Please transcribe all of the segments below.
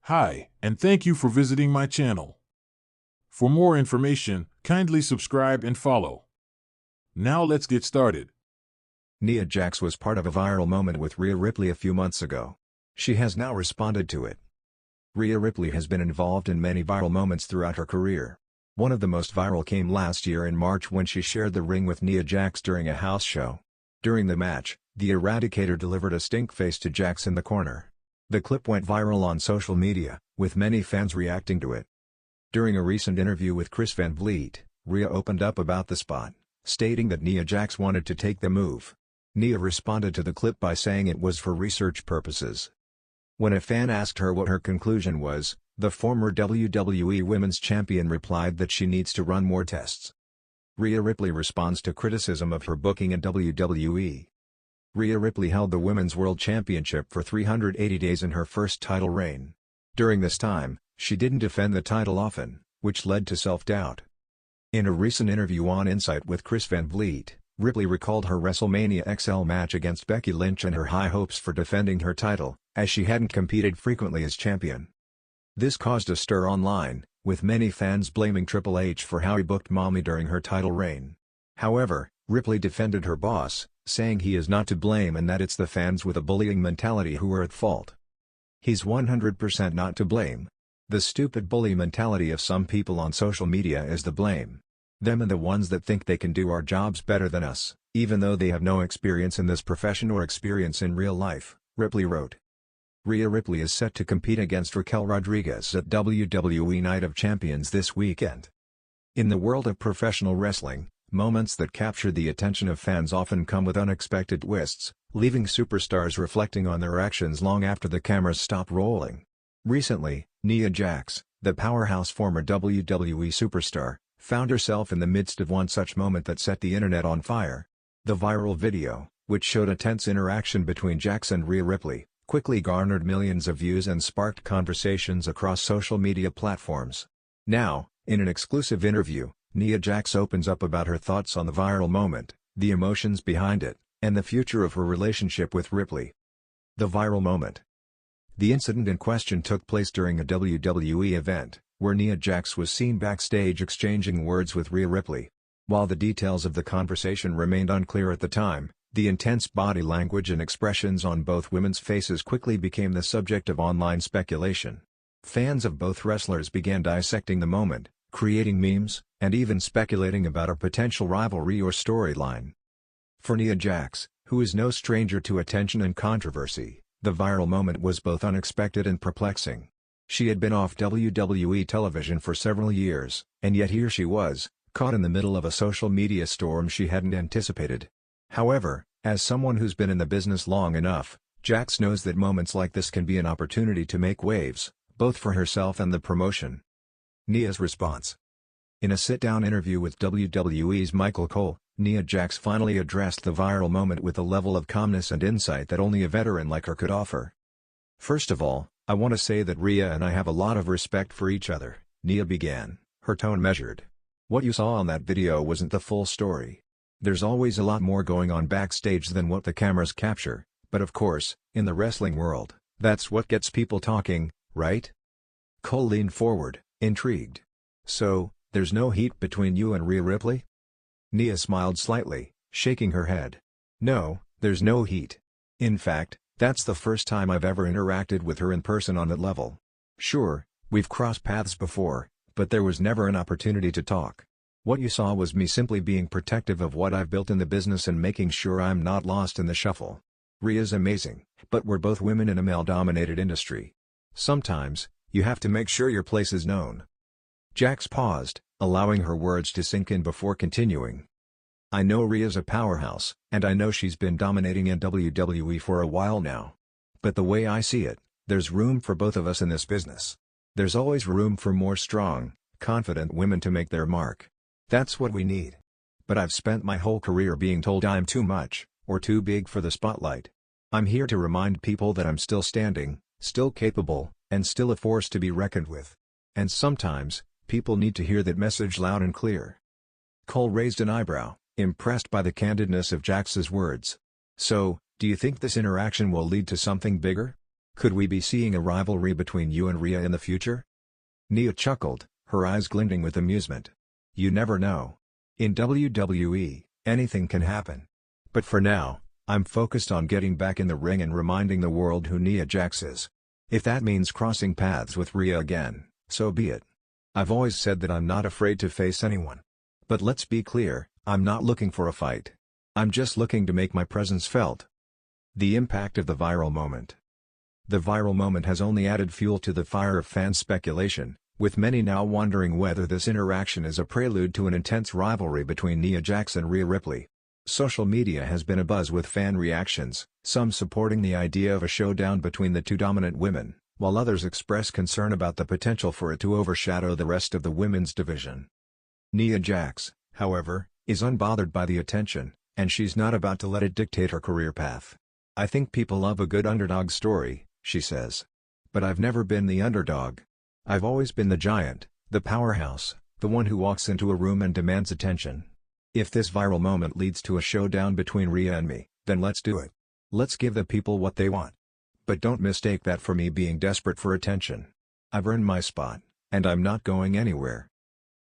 Hi, and thank you for visiting my channel. For more information, kindly subscribe and follow. Now let's get started. Nia Jax was part of a viral moment with Rhea Ripley a few months ago. She has now responded to it. Rhea Ripley has been involved in many viral moments throughout her career. One of the most viral came last year in March when she shared the ring with Nia Jax during a house show. During the match, the Eradicator delivered a stink face to Jax in the corner. The clip went viral on social media, with many fans reacting to it. During a recent interview with Chris Van Vliet, Rhea opened up about the spot, stating that Nia Jax wanted to take the move. Nia responded to the clip by saying it was for research purposes. When a fan asked her what her conclusion was, the former WWE Women's Champion replied that she needs to run more tests. Rhea Ripley responds to criticism of her booking in WWE. Rhea Ripley held the Women's World Championship for 380 days in her first title reign. During this time, she didn't defend the title often, which led to self-doubt. In a recent interview on Insight with Chris Van Vliet, Ripley recalled her WrestleMania XL match against Becky Lynch and her high hopes for defending her title, as she hadn't competed frequently as champion. This caused a stir online, with many fans blaming Triple H for how he booked Mommy during her title reign. However, Ripley defended her boss, saying he is not to blame and that it's the fans with a bullying mentality who are at fault. He's 100% not to blame. The stupid bully mentality of some people on social media is the blame. Them and the ones that think they can do our jobs better than us, even though they have no experience in this profession or experience in real life, Ripley wrote. Rhea Ripley is set to compete against Raquel Rodriguez at WWE Night of Champions this weekend. In the world of professional wrestling, moments that capture the attention of fans often come with unexpected twists, leaving superstars reflecting on their actions long after the cameras stop rolling. Recently, Nia Jax, the powerhouse former WWE superstar, found herself in the midst of one such moment that set the internet on fire. The viral video, which showed a tense interaction between Jax and Rhea Ripley, quickly garnered millions of views and sparked conversations across social media platforms. Now, in an exclusive interview, Nia Jax opens up about her thoughts on the viral moment, the emotions behind it, and the future of her relationship with Ripley. The viral moment. The incident in question took place during a WWE event, where Nia Jax was seen backstage exchanging words with Rhea Ripley. While the details of the conversation remained unclear at the time, the intense body language and expressions on both women's faces quickly became the subject of online speculation. Fans of both wrestlers began dissecting the moment, creating memes, and even speculating about a potential rivalry or storyline. For Nia Jax, who is no stranger to attention and controversy, the viral moment was both unexpected and perplexing. She had been off WWE television for several years, and yet here she was, caught in the middle of a social media storm she hadn't anticipated. However, as someone who's been in the business long enough, Jax knows that moments like this can be an opportunity to make waves, both for herself and the promotion. Nia's response. In a sit-down interview with WWE's Michael Cole, Nia Jax finally addressed the viral moment with a level of calmness and insight that only a veteran like her could offer. "First of all, I want to say that Rhea and I have a lot of respect for each other," Nia began, her tone measured. "What you saw on that video wasn't the full story. There's always a lot more going on backstage than what the cameras capture, but of course, in the wrestling world, that's what gets people talking, right?" Cole leaned forward, intrigued. "So, there's no heat between you and Rhea Ripley?" Nia smiled slightly, shaking her head. "No, there's no heat. In fact, that's the first time I've ever interacted with her in person on that level. Sure, we've crossed paths before, but there was never an opportunity to talk. What you saw was me simply being protective of what I've built in the business and making sure I'm not lost in the shuffle. Rhea's amazing, but we're both women in a male-dominated industry. Sometimes, you have to make sure your place is known." Jax paused, allowing her words to sink in before continuing. "I know Rhea's a powerhouse, and I know she's been dominating in WWE for a while now. But the way I see it, there's room for both of us in this business. There's always room for more strong, confident women to make their mark. That's what we need. But I've spent my whole career being told I'm too much, or too big for the spotlight. I'm here to remind people that I'm still standing, still capable, and still a force to be reckoned with. And sometimes, people need to hear that message loud and clear." Cole raised an eyebrow, impressed by the candidness of Jax's words. "So, do you think this interaction will lead to something bigger?" Could we be seeing a rivalry between you and Rhea in the future? Nia chuckled, her eyes glinting with amusement. You never know. In WWE, anything can happen. But for now, I'm focused on getting back in the ring and reminding the world who Nia Jax is. If that means crossing paths with Rhea again, so be it. I've always said that I'm not afraid to face anyone. But let's be clear, I'm not looking for a fight. I'm just looking to make my presence felt. The impact of the viral moment. The viral moment has only added fuel to the fire of fan speculation, with many now wondering whether this interaction is a prelude to an intense rivalry between Nia Jax and Rhea Ripley. Social media has been abuzz with fan reactions, some supporting the idea of a showdown between the two dominant women, while others express concern about the potential for it to overshadow the rest of the women's division. Nia Jax, however, is unbothered by the attention, and she's not about to let it dictate her career path. I think people love a good underdog story, she says. But I've never been the underdog. I've always been the giant, the powerhouse, the one who walks into a room and demands attention. If this viral moment leads to a showdown between Rhea and me, then let's do it. Let's give the people what they want. But don't mistake that for me being desperate for attention. I've earned my spot, and I'm not going anywhere.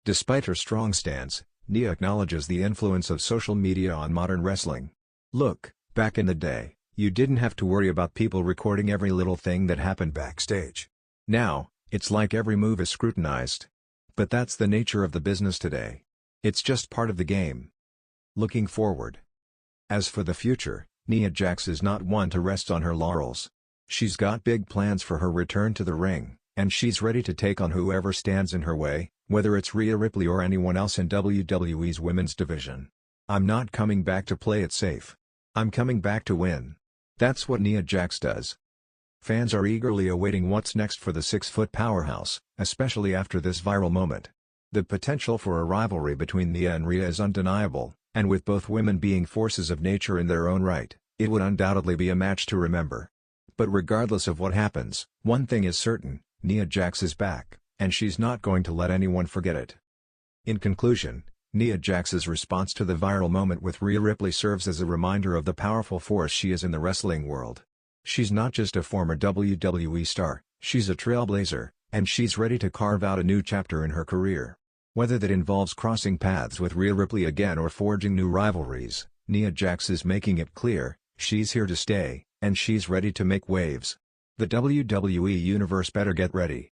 Despite her strong stance, Nia acknowledges the influence of social media on modern wrestling. Look, back in the day, you didn't have to worry about people recording every little thing that happened backstage. Now, it's like every move is scrutinized. But that's the nature of the business today. It's just part of the game. Looking forward. As for the future, Nia Jax is not one to rest on her laurels. She's got big plans for her return to the ring, and she's ready to take on whoever stands in her way, whether it's Rhea Ripley or anyone else in WWE's women's division. I'm not coming back to play it safe. I'm coming back to win. That's what Nia Jax does. Fans are eagerly awaiting what's next for the 6-foot powerhouse, especially after this viral moment. The potential for a rivalry between Nia and Rhea is undeniable, and with both women being forces of nature in their own right, it would undoubtedly be a match to remember. But regardless of what happens, one thing is certain, Nia Jax is back, and she's not going to let anyone forget it. In conclusion, Nia Jax's response to the viral moment with Rhea Ripley serves as a reminder of the powerful force she is in the wrestling world. She's not just a former WWE star, she's a trailblazer, and she's ready to carve out a new chapter in her career. Whether that involves crossing paths with Rhea Ripley again or forging new rivalries, Nia Jax is making it clear, she's here to stay, and she's ready to make waves. The WWE Universe better get ready.